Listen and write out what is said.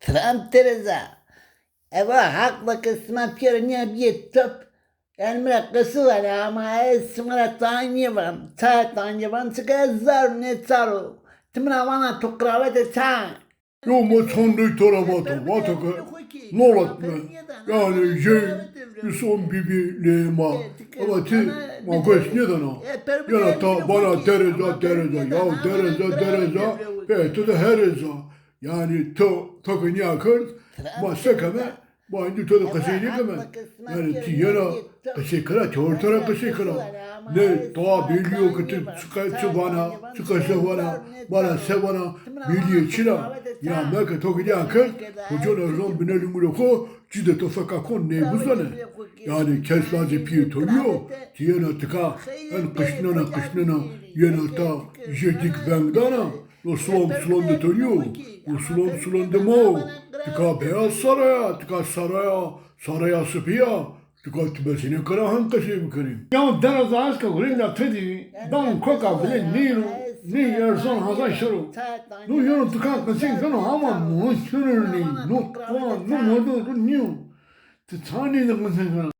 Trump Teresa. Eva hakla kısma pirnya bir top. Elmira kısı var ama esmira tanya var. Tanya var. Çıkar zar ne çaro. Tımra bana tukravet çay. Yo ma sandık tarafata vataka nolat mı? Yani son bibi lema. Ama ti ma koş ne dana? Yana ta bana Teresa ya Teresa pe de hereza. Yani takın yakın ma sekame ma indi to da kasayını kame. Yani ti yana kasıkara çortara kasıkara. Ne daha biliyor ki çıkası bana sevana biliyor çila. Ya meka takın yakın hocana ron binelim ko cide to fakakon ne buzane. Yani keslaze piye toruyor. Ti yana tıka en kışnana yana ta jedik vengdana. O sulam de toruyor. O sulam de mo. Tıka beyaz saraya sıpıya. Tıka tübesine kara hankası bıkarım. Ya deraza aska gurinda tedi dan koka bile ni yerson hazan şuru. Nu yonu tıka kasin kano ama mu şuru ni nu modu niu. Tani de kasin kano.